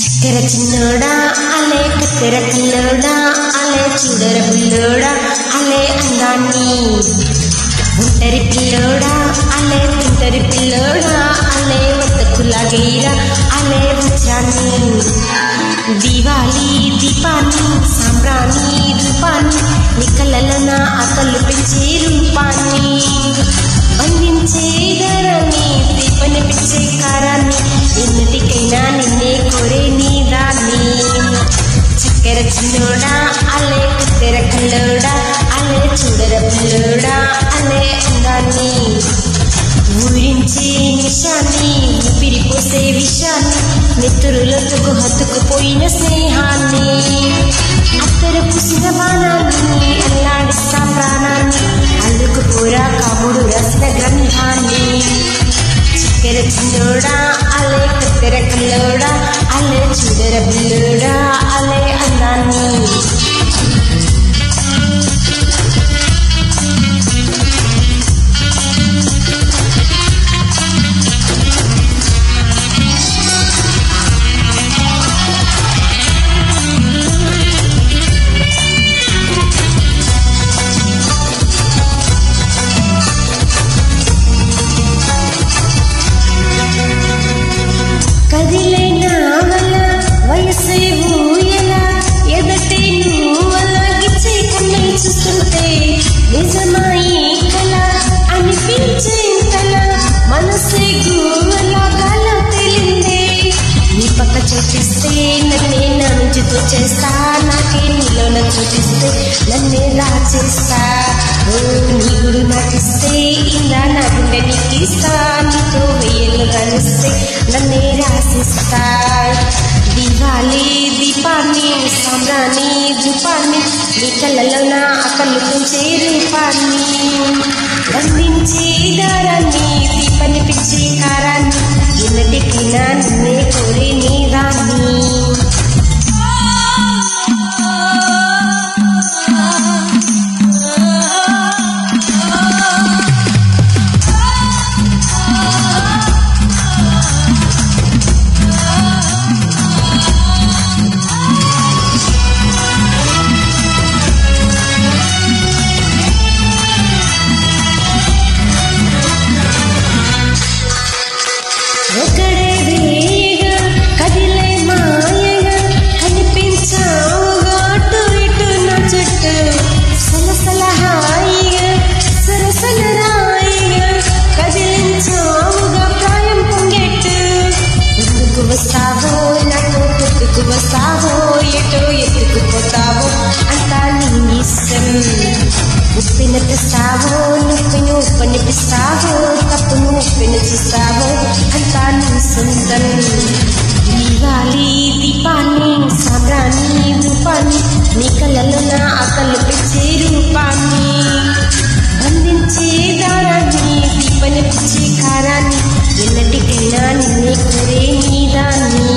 చక్కెర చిన్నోడా అలే కత్తెర కల్లోడా అలే చూడర బుల్లోడా అలే అందాన్ని ఒంటరి పిల్లోడా అలే తింటరి పిల్లోడా అలే వద్దకులాగేరా అలే వజ్రాన్ని దివాలి దీపాన్ని సాంబ్రాణి రూపాన్ని నీ కళ్ళలో నా ఆకలు పెంచే రూపాన్ని బంధించే ధరాన్ని దీపని పెంచే కారాన్ని ఎన్నిటికైనా నిన్నే కోరే నీ దాన్ని చక్కెర చిన్నోడా అలే కత్తెర కల్లోడా అలే చూడర పిల్లోడా అలే అందాన్ని ఊరించే నిషాన్ని ఊపిరిపోసే విషాన్ని నెత్తురులతో హత్తుకుపోయిన స్నేహాన్ని అత్తర పుసిన బాణాన్ని అల్లాడిస్తా ప్రాణాన్ని అల్లుకుపోరా కాముడు రసన గ్రంథాన్ని చక్కెర చిన్నోడా అలే కత్తెర కల్లోడా అలే చూడర పిల్లోడా అలే అందాన్ని కదిలే నావల వయసే ఊయల ఎదటే నువ్వల గిచ్చే కన్నులు చూస్తుంటే నిజమాయి కల అనిపించే కల మనసే గువల గల తెలిందే నీ పక్క చూపిస్తే నన్నే నా నుంచి తోచేస్తా నాకే నీలోన చూపిస్తే నన్నే రాచేస్తా నీ గుడి నాటిస్తే ఇలా నా గుండె నీకిస్తా నీతో వేయలు రానిస్తే నన్నే రాసిస్తా దివాలి దీపాన్ని సాంబ్రాణి రూపాన్ని నీ కళ్ళలో నా ఆకలు పెంచే రూపాన్ని బంధించే దారాన్ని దీపాన్ని పిచ్చే కారాన్ని ఎన్నటికైనా నిన్నే కోరే నీ దాన్ని ఒకడే వేగా కదిలే మాయగా కనిపించావుగా అటు ఇటు నా చుట్టూ సలసల హాయిగా సరసల రాయిగా కదిలించావుగా ప్రాయం పొంగెట్టు ఎందుకు వస్తావో నాకు కొట్టుకు వస్తావో ఎటో ఎత్తుకుపోతావో అంతా నీ ఇష్టం ఉప్పిన తెస్తావో నొప్పిని ఉప్పనిపిస్తావో తప్పును ఉప్పిన చూస్తావో అంతా నీ సొంతం దివాలి దీపాన్ని సాంబ్రాణి రూపాన్ని నీ కళ్ళలో నా ఆకలు పెంచే రూపాన్ని బంధించే దారాన్ని దీపని పిచ్చే కారాన్ని ఎన్నటికైనా నిన్నే కోరే నీ దాన్ని